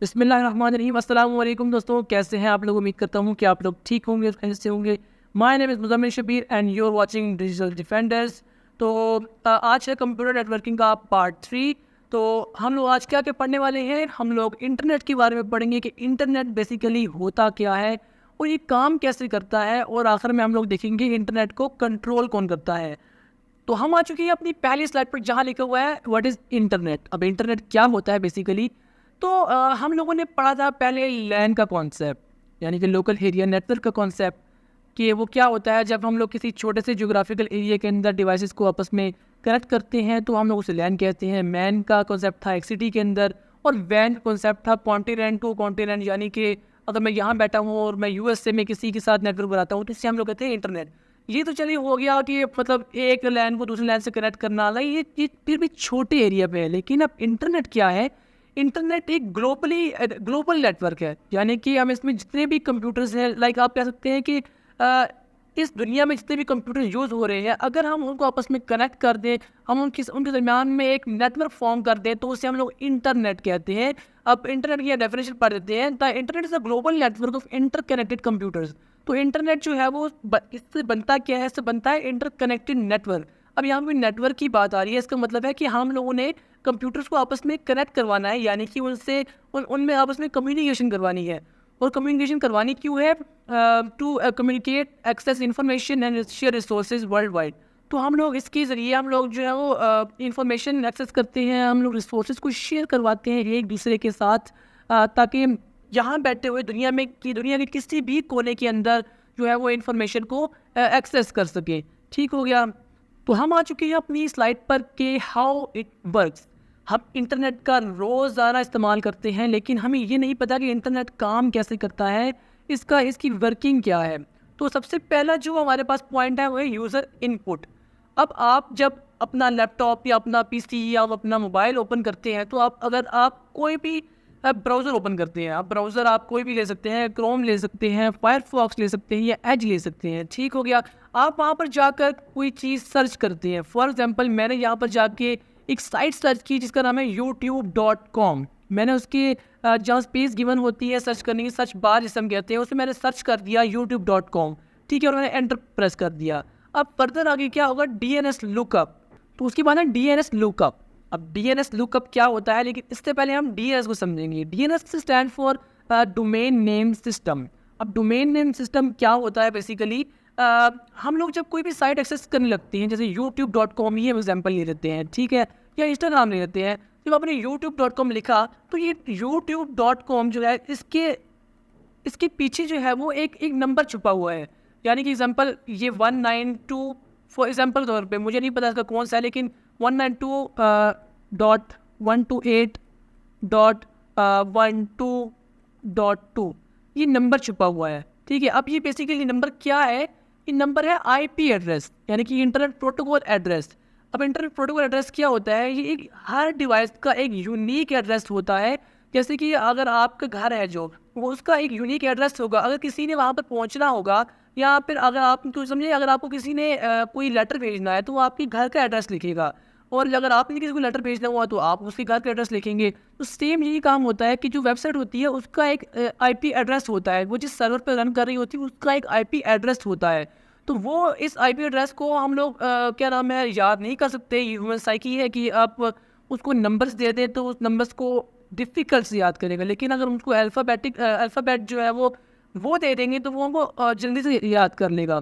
बिस्मिल्लाहिर्रहमानिर्रहीम। अस्सलाम वालेकुम दोस्तों, कैसे हैं आप लोग? उम्मीद करता हूँ कि आप लोग ठीक होंगे, खैरियत से होंगे। My name is Muzammil Shabir and you are watching digital defenders. तो आज है कंप्यूटर नेटवर्किंग का पार्ट 3। तो हम लोग आज क्या क्या पढ़ने वाले हैं? हम लोग इंटरनेट के बारे में पढ़ेंगे कि इंटरनेट बेसिकली होता क्या है और ये काम कैसे करता है, और आखिर में हम लोग देखेंगे इंटरनेट को कंट्रोल कौन करता है। तो हम आ चुके हैं अपनी पहली स्लाइड पर जहाँ लिखा हुआ है व्हाट इज़ इंटरनेट। अब इंटरनेट क्या होता है बेसिकली? तो हम लोगों ने पढ़ा था पहले लैन का कॉन्सेप्ट, यानी कि लोकल एरिया नेटवर्क का कॉन्सेप्ट, कि वो क्या होता है। जब हम लोग किसी छोटे से ज्योग्राफिकल एरिया के अंदर डिवाइसेस को आपस में कनेक्ट करते हैं तो हम लोग उसे लैन कहते हैं। मैन का कॉन्सेप्ट था एक सिटी के अंदर, और वैन कॉन्सेप्ट था कॉन्टिनेंट टू कॉन्टिनेंट, यानी कि अगर मैं यहाँ बैठा हूँ और मैं यूएसए में किसी के साथ नेटवर्क बनाता हूँ तो इससे हम लोग कहते हैं इंटरनेट। ये तो चलिए हो गया कि मतलब एक लैन को दूसरे लैन से कनेक्ट करना वाला, ये फिर भी छोटे एरिया पे है। लेकिन अब इंटरनेट क्या है? इंटरनेट एक ग्लोबल नेटवर्क है, यानी कि हम इसमें जितने भी कंप्यूटर्स हैं, लाइक आप कह सकते हैं कि इस दुनिया में जितने भी कंप्यूटर यूज़ हो रहे हैं, अगर हम उनको आपस में कनेक्ट कर दें, हम उनके दरमियान में एक नेटवर्क फॉर्म कर दें, तो उसे हम लोग इंटरनेट कहते हैं। अब इंटरनेट की डेफिनेशन पढ़ देते हैं। The internet is a global network of interconnected computers. तो इंटरनेट जो है वो इससे बनता क्या है? इससे बनता है इंटरकनेक्टेड नेटवर्क। अब यहाँ पे नेटवर्क की बात आ रही है, इसका मतलब है कि हम लोगों ने कंप्यूटर्स को आपस में कनेक्ट करवाना है, यानी कि उनमें आपस में कम्युनिकेशन करवानी है। और कम्युनिकेशन करवानी क्यों है? To communicate, access information and share resources world wide. तो हम लोग इसके ज़रिए हम लोग जो है वो इंफॉर्मेशन एक्सेस करते हैं, हम लोग रिसोर्सेज को शेयर करवाते हैं एक दूसरे के साथ, ताकि यहाँ बैठे हुए दुनिया के किसी भी कोने के अंदर जो है वो इंफॉर्मेशन को एक्सेस कर सके। ठीक हो गया। तो हम आ चुके हैं अपनी स्लाइड पर कि हाउ इट वर्क्स। हम इंटरनेट का रोज़ाना इस्तेमाल करते हैं, लेकिन हमें ये नहीं पता कि इंटरनेट काम कैसे करता है, इसकी वर्किंग क्या है। तो सबसे पहला जो हमारे पास पॉइंट है वो है यूज़र इनपुट। अब आप जब अपना लैपटॉप या अपना पीसी या अपना मोबाइल ओपन करते हैं, तो अगर आप कोई भी ब्राउज़र ओपन करते हैं, आप ब्राउज़र आप कोई भी ले सकते हैं, क्रोम ले सकते हैं, फायरफॉक्स ले सकते हैं या एज ले सकते हैं। ठीक हो गया। आप वहाँ पर जाकर कोई चीज़ सर्च करते हैं। फॉर एग्जांपल मैंने यहाँ पर जाके एक साइट सर्च की जिसका नाम है youtube.com। मैंने उसकी जहाँ स्पेस गिवन होती है सर्च करने की, सर्च बार जिसे हम कहते हैं, उसमें मैंने सर्च कर दिया youtube.com। ठीक है, और मैंने एंटर प्रेस कर दिया। अब फर्दर आगे क्या होगा? DNS lookup. तो उसके बाद है DNS लुकअप। अब DNS लुकअप क्या होता है? लेकिन इससे पहले हम DNS को समझेंगे। DNS stand for domain name system. अब डोमेन नेम सिस्टम क्या होता है बेसिकली? हम लोग जब कोई भी साइट एक्सेस करने लगते हैं, जैसे youtube.com ही हम एग्जाम्पल ले लेते हैं, ठीक है, या इंस्टाग्राम ले लेते हैं। जब आपने youtube.com लिखा तो ये youtube.com जो है इसके पीछे जो है वो एक नंबर छुपा हुआ है। यानी कि एग्जांपल ये 192, फॉर एग्जांपल तौर पे, मुझे नहीं पता इसका कौन सा है, लेकिन 192.128.12.2 ये नंबर छुपा हुआ है। ठीक है। अब ये बेसिकली नंबर क्या है? ये नंबर है IP एड्रेस, यानी कि इंटरनेट प्रोटोकॉल एड्रेस। अब इंटरनेट प्रोटोकॉल एड्रेस क्या होता है? ये एक हर डिवाइस का एक यूनिक एड्रेस होता है। जैसे कि अगर आपका घर है जो, वो उसका एक यूनिक एड्रेस होगा। अगर किसी ने वहाँ पर पहुँचना होगा, या फिर अगर आप तो समझिए अगर आपको किसी ने कोई लेटर भेजना है तो वो आपके घर का एड्रेस लिखेगा, और अगर आपने किसी को लेटर भेजना हुआ तो आप उसके घर का एड्रेस लिखेंगे। तो सेम यही काम होता है कि जो वेबसाइट होती है उसका एक IP एड्रेस होता है, वो जिस सर्वर पर रन कर रही होती है उसका एक IP एड्रेस होता है। तो वो इस IP एड्रेस को हम लोग क्या नाम है, याद नहीं कर सकते। ह्यूमन साइकी है कि आप उसको नंबर्स दे दें तो उस नंबर्स को डिफ़िकल्ट से याद करेगा, लेकिन अगर उनको अल्फ़ाबेट जो है वो दे देंगे तो वो हमको जल्दी से याद कर लेगा।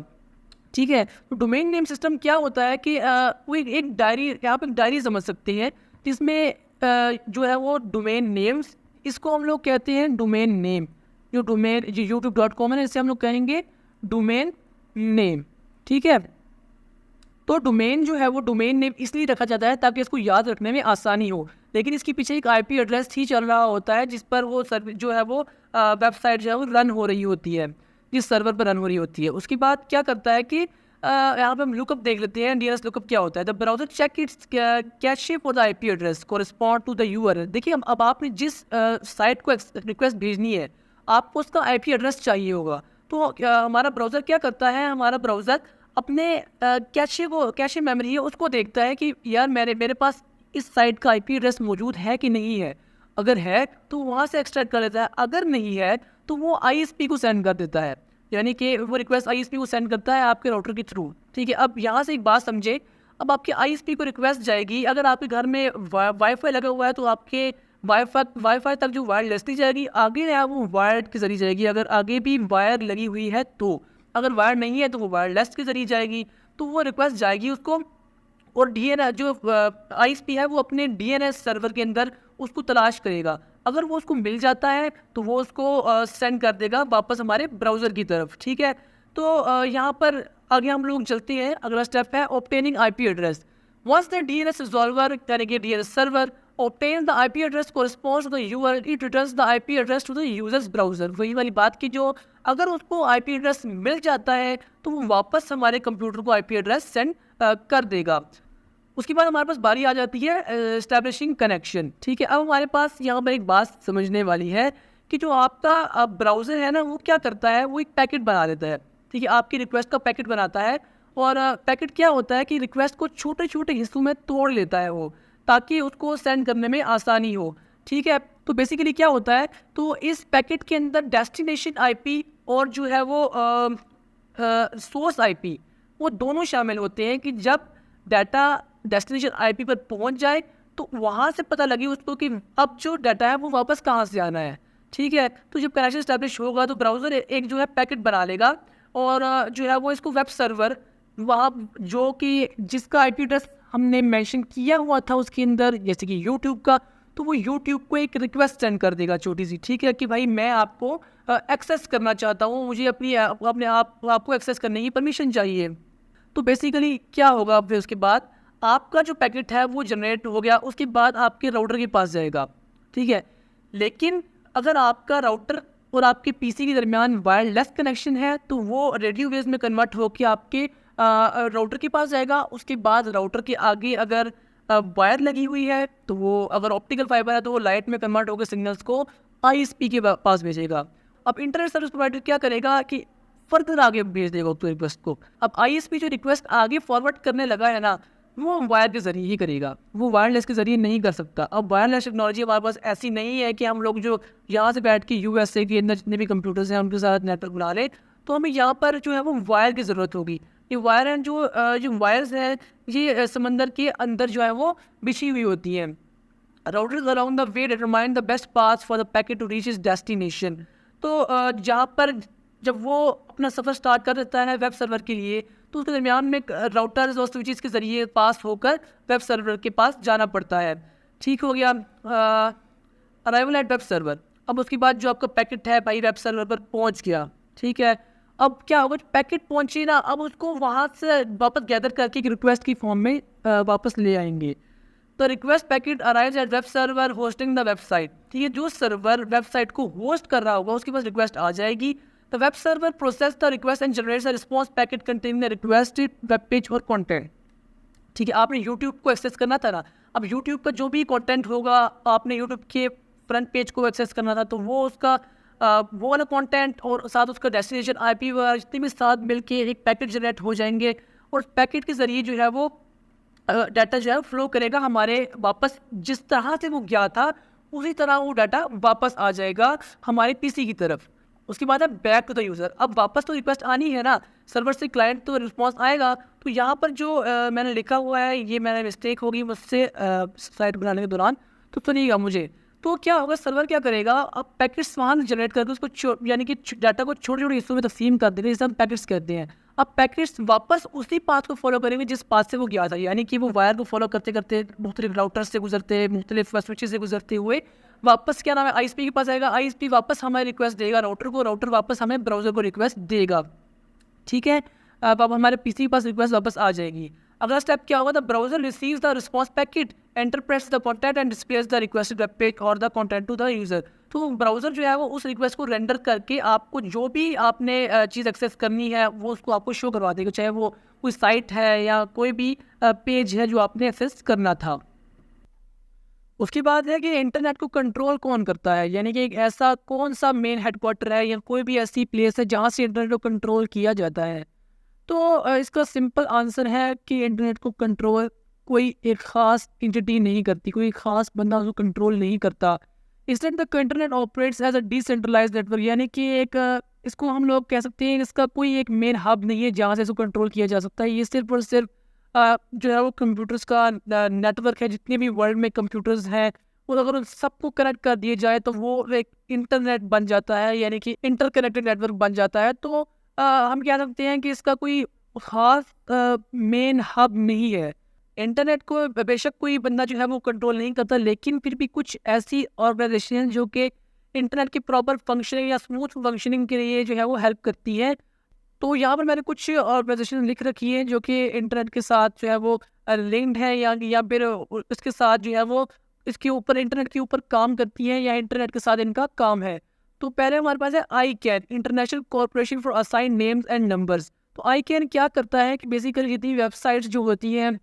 ठीक है। तो डोमेन नेम सिस्टम क्या होता है कि वो एक डायरी, यहाँ पे डायरी समझ सकते हैं, जिसमें जो है वो डोमेन नेम्स, इसको हम लोग कहते हैं डोमेन नेम। जो youtube.com है ना, इसे हम लोग कहेंगे डोमेन नेम। ठीक है। तो डोमेन जो है वो डोमेन नेम इसलिए रखा जाता है ताकि इसको याद रखने में आसानी हो, लेकिन इसके पीछे एक IP एड्रेस ही चल रहा होता है जिस पर वो जो है वो वेबसाइट जो है वो रन हो रही होती है, जिस सर्वर पर रन हो रही होती है। उसके बाद क्या करता है कि यहाँ पे हम लुकअप देख लेते हैं। DNS लुकअप क्या होता है? The browser check its cache for the IP address correspond to the URL। देखिए, अब आपने जिस साइट को रिक्वेस्ट भेजनी है, आपको उसका IP एड्रेस चाहिए होगा। तो हमारा ब्राउज़र क्या करता है? हमारा ब्राउज़र अपने कैशे मेमोरी है उसको देखता है कि यार मेरे पास इस साइट का IP एड्रेस मौजूद है कि नहीं है। अगर है तो वहाँ से एक्सट्रैक्ट कर लेता है, अगर नहीं है तो वो ISP को सेंड कर देता है, यानी कि वो रिक्वेस्ट ISP को सेंड करता है आपके राउटर के थ्रू। ठीक है, अब यहाँ से एक बात समझे, अब आपके ISP को रिक्वेस्ट जाएगी, अगर आपके घर में वाईफाई लगा हुआ है तो आपके वाईफाई तक जो वायरलेसली जाएगी, आगे है वो वायर्ड के जरिए जाएगी, अगर आगे भी वायर लगी हुई है तो, अगर वायर नहीं है तो वो वायरलेस के जरिए जाएगी, तो वो रिक्वेस्ट जाएगी उसको, और DNS जो ISP है वो अपने DNS सर्वर के अंदर उसको तलाश करेगा, अगर वो उसको मिल जाता है तो वो उसको सेंड कर देगा वापस हमारे ब्राउज़र की तरफ। ठीक है, तो यहाँ पर आगे हम लोग चलते हैं, अगला स्टेप है obtaining IP address. Once the DNS resolver यानी कि DNS server obtains the IP address corresponds to the URL, it returns the IP address to the user's browser। वही वाली बात की जो अगर उसको IP एड्रेस मिल जाता है तो वो वापस हमारे कंप्यूटर को IP एड्रेस सेंड कर देगा। उसके बाद हमारे पास बारी आ जाती है एस्टैब्लिशिंग कनेक्शन। ठीक है, अब हमारे पास यहाँ पर एक बात समझने वाली है कि जो आपका ब्राउज़र है ना, वो क्या करता है, वो एक पैकेट बना देता है। ठीक है, आपकी रिक्वेस्ट का पैकेट बनाता है, और पैकेट क्या होता है कि रिक्वेस्ट को छोटे छोटे हिस्सों में तोड़ लेता है वो, ताकि उसको सेंड करने में आसानी हो। ठीक है, तो बेसिकली क्या होता है, तो इस पैकेट के अंदर डेस्टिनेशन IP और जो है वो सोर्स IP, वो दोनों शामिल होते हैं कि जब डाटा डेस्टिनेशन IP पर पहुंच जाए तो वहाँ से पता लगे उसको कि अब जो डाटा है वो वापस कहाँ से आना है। ठीक है, तो जब कनेक्शन इस्टेब्लिश होगा तो ब्राउज़र एक जो है पैकेट बना लेगा, और जो है वो इसको वेब सर्वर वहाँ जो कि जिसका IP एड्रेस हमने मेंशन किया हुआ था उसके अंदर, जैसे कि YouTube का, तो वो YouTube को एक रिक्वेस्ट सेंड कर देगा छोटी सी। ठीक है, कि भाई मैं आपको एक्सेस करना चाहता हूँ, मुझे अपने आपको एक्सेस करने की परमिशन चाहिए। तो बेसिकली क्या होगा, फिर उसके बाद आपका जो पैकेट है वो जनरेट हो गया, उसके बाद आपके राउटर के पास जाएगा। ठीक है, लेकिन अगर आपका राउटर और आपके PC के दरमियान वायरलेस कनेक्शन है तो वो रेडियो वेव्स में कन्वर्ट होकर आपके राउटर के पास जाएगा। उसके बाद राउटर के आगे अगर वायर लगी हुई है तो वो, अगर ऑप्टिकल फाइबर है तो वो लाइट में कन्वर्ट होकर सिग्नल्स को ISP के पास भेजेगा। अब इंटरनेट सर्विस प्रोवाइडर क्या करेगा कि फर्दर आगे भेज देगा उस रिक्वेस्ट को। अब ISP जो रिक्वेस्ट आगे फॉरवर्ड करने लगा है ना, वो वायर के ज़रिए ही करेगा, वो वायरलेस के ज़रिए नहीं कर सकता। अब वायरलेस टेक्नोलॉजी हमारे पास ऐसी नहीं है कि हम लोग जो यहाँ से बैठ के USA के अंदर जितने भी कंप्यूटर्स हैं उनके साथ नेटवर्क बना लें, तो हमें यहाँ पर जो है वो वायर की ज़रूरत होगी। ये वायर हैं जो वायर्स हैं, ये समंदर के अंदर जो है वो बिछी हुई होती हैं। Routers around the way determine the best path for the packet to reach is destination. तो जहाँ पर जब वो अपना सफ़र स्टार्ट कर देता है वेब सर्वर के लिए, तो उसके दरमियान में राउटर्स और स्विचेस के ज़रिए पास होकर वेब सर्वर के पास जाना पड़ता है। ठीक हो गया, अराइवल एट वेब सर्वर। अब उसके बाद जो आपका पैकेट है भाई वेब सर्वर पर पहुंच गया। ठीक है, अब क्या होगा, पैकेट पहुंची ना, अब उसको वहाँ से वापस गैदर करके एक रिक्वेस्ट की फॉर्म में वापस ले आएंगे। तो request packet arrives eight web server hosting the website. ठीक है, जो सर्वर वेबसाइट को होस्ट कर रहा होगा उसके पास रिक्वेस्ट आ जाएगी। The web server process the request and generates a response packet containing the requested web page और कंटेंट। ठीक है, आपने YouTube को एक्सेस करना था ना, अब YouTube का जो भी कंटेंट होगा, आपने YouTube के फ्रंट पेज को एक्सेस करना था, तो वो उसका वो वाला कंटेंट और साथ उसका डेस्टिनेशन IP वगैरह जितने भी साथ मिलके एक पैकेट जनरेट हो जाएंगे, और पैकेट के ज़रिए जो है वो डाटा जो है फ्लो करेगा हमारे वापस, जिस तरह से वो गया था उसी तरह वो डाटा वापस आ जाएगा हमारे PC की तरफ। उसके बाद है बैक टू द यूज़र। अब वापस तो रिक्वेस्ट आनी है ना, सर्वर से क्लाइंट तो रिस्पांस आएगा। तो यहाँ पर जो मैंने लिखा हुआ है, ये मैंने मिस्टेक होगी मुझसे साइट बनाने के दौरान, तो सुनिएगा मुझे। तो क्या होगा, सर्वर क्या करेगा, अब पैकेट्स वहाँ जनरेट करके उसको यानी कि डाटा को छोटे छोटे हिस्सों में तकसीम कर देंगे, जिसे हम पैकेट्स कहते हैं। अब पैकेट्स वापस उसी पाथ को फॉलो करेंगे जिस पाथ से वो गया था, यानी कि वो वायर को फॉलो करते करते मुख्तलिफ राउटर से गुजरते, मुख्तलिफ स्विचेस से गुजरते हुए वापस क्या नाम है ISP के पास आएगा। ISP वापस हमें रिक्वेस्ट देगा राउटर को, राउटर वापस हमें ब्राउज़र को रिक्वेस्ट देगा। ठीक है, अब हमारे PC के पास रिक्वेस्ट वापस आ जाएगी। अगला स्टेप क्या होगा, the browser receives the response packet, interprets the content and displays the requested web page और the content to the user. तो ब्राउज़र जो है वो उस रिक्वेस्ट को रेंडर करके आपको जो भी आपने चीज़ एक्सेस करनी है वो उसको आपको शो करवा देगा, चाहे वो कोई साइट है या कोई भी पेज है जो आपने एक्सेस करना था। उसके बाद है कि इंटरनेट को कंट्रोल कौन करता है, यानी कि एक ऐसा कौन सा मेन हेडक्वार्टर है या कोई भी ऐसी प्लेस है जहाँ से इंटरनेट को कंट्रोल किया जाता है। तो इसका सिंपल आंसर है कि इंटरनेट को कंट्रोल कोई एक ख़ास एंटिटी नहीं करती, कोई ख़ास बंदा उसको कंट्रोल नहीं करता। Instant the internet operates as a decentralized network, यानी कि एक इसको हम लोग कह सकते हैं इसका कोई एक मेन हब नहीं है जहाँ से इसको कंट्रोल किया जा सकता है। ये सिर्फ और सिर्फ जो है वो कंप्यूटर्स का नेटवर्क है। जितने भी वर्ल्ड में कंप्यूटर्स हैं वो अगर उन सबको कनेक्ट कर दिए जाए तो वो एक इंटरनेट बन जाता है, यानी कि इंटरकनेक्टेड नेटवर्क बन जाता है। तो हम कह सकते हैं कि इसका कोई खास मेन हब नहीं है। इंटरनेट को बेशक कोई बंदा जो है वो कंट्रोल नहीं करता, लेकिन फिर भी कुछ ऐसी ऑर्गेनाइजेशन जो कि इंटरनेट की प्रॉपर फंक्शनिंग या स्मूथ फंक्शनिंग के लिए जो है वो हेल्प करती है। तो यहाँ पर मैंने कुछ ऑर्गेनाइजेशन लिख रखी है जो कि इंटरनेट के साथ जो है वो लिंक्ड है या फिर इसके साथ जो है वो इसके ऊपर इंटरनेट के ऊपर काम करती है या इंटरनेट के साथ इनका काम है। तो पहले हमारे पास है ICANN, international corporation for assign names and numbers. तो ICANN क्या करता है कि बेसिकली जितनी वेबसाइट्स जो होती हैं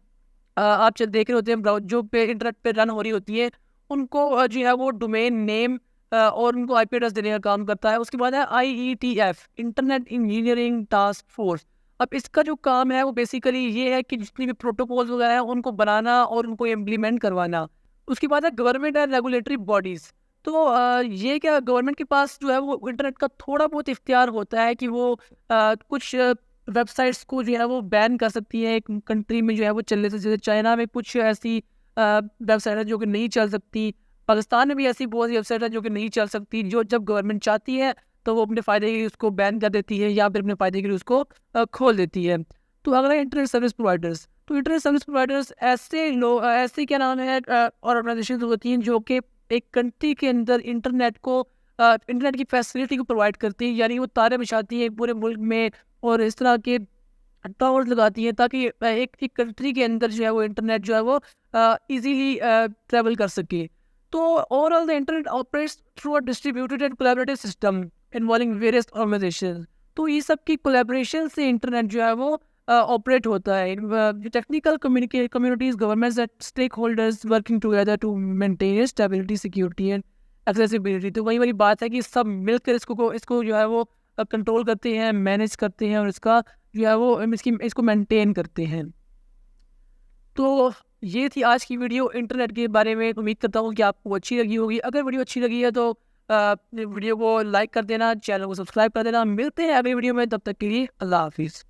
आप जब देख रहे होते हैं जो पे इंटरनेट पे रन हो रही होती है उनको जो है वो डोमेन नेम और उनको IP एड्रेस देने का काम करता है। उसके बाद है IETF, internet engineering task force. अब इसका जो काम है वो बेसिकली ये है कि जितनी भी प्रोटोकॉल्स वगैरह हैं उनको बनाना और उनको इम्प्लीमेंट करवाना। उसके बाद है गवर्नमेंट एंड रेगुलेटरी बॉडीज़। तो ये क्या गवर्नमेंट के पास जो है वो इंटरनेट का थोड़ा बहुत इख्तियार होता है कि वो कुछ वेबसाइट्स को जो है वो बैन कर सकती है एक कंट्री में जो है वो चलने से। जैसे चाइना में कुछ ऐसी वेबसाइट है जो कि नहीं चल सकती, पाकिस्तान में भी ऐसी बहुत सी वेबसाइट है जो कि नहीं चल सकती। जो जब गवर्नमेंट चाहती है तो वो अपने फ़ायदे के लिए उसको बैन कर देती है या फिर अपने फ़ायदे के लिए उसको खोल देती है। तो अगला इंटरनेट सर्विस प्रोवाइडर्स। तो इंटरनेट सर्विस प्रोवाइडर्स ऐसे लोग ऐसे क्या नाम है ऑर्गेनाइजेशन होती हैं जो कि एक कंट्री के अंदर इंटरनेट को इंटरनेट की फैसिलिटी को प्रोवाइड करती है, यानी वो तारे बिछाती है पूरे मुल्क में और इस तरह के टावर्स लगाती हैं ताकि एक कंट्री के अंदर जो है वो इंटरनेट जो है वो इजीली ट्रेवल कर सके। तो overall the internet operates through a distributed and collaborative system involving various organisation. तो ये सब की कोलैबोरेशन से इंटरनेट जो है वो ऑपरेट होता है। Technical communities, governments and stakeholders working together to maintain stability, security and accessibility. तो वही वाली बात है कि सब मिलकर इसको जो है वो कंट्रोल करते हैं, मैनेज करते हैं और इसका जो है वो इसको मेंटेन करते हैं। तो ये थी आज की वीडियो इंटरनेट के बारे में। उम्मीद करता हूँ कि आपको अच्छी लगी होगी। अगर वीडियो अच्छी लगी है तो वीडियो को लाइक कर देना, चैनल को सब्सक्राइब कर देना। मिलते हैं अगली वीडियो में, तब तक के लिए अल्लाह हाफिज़।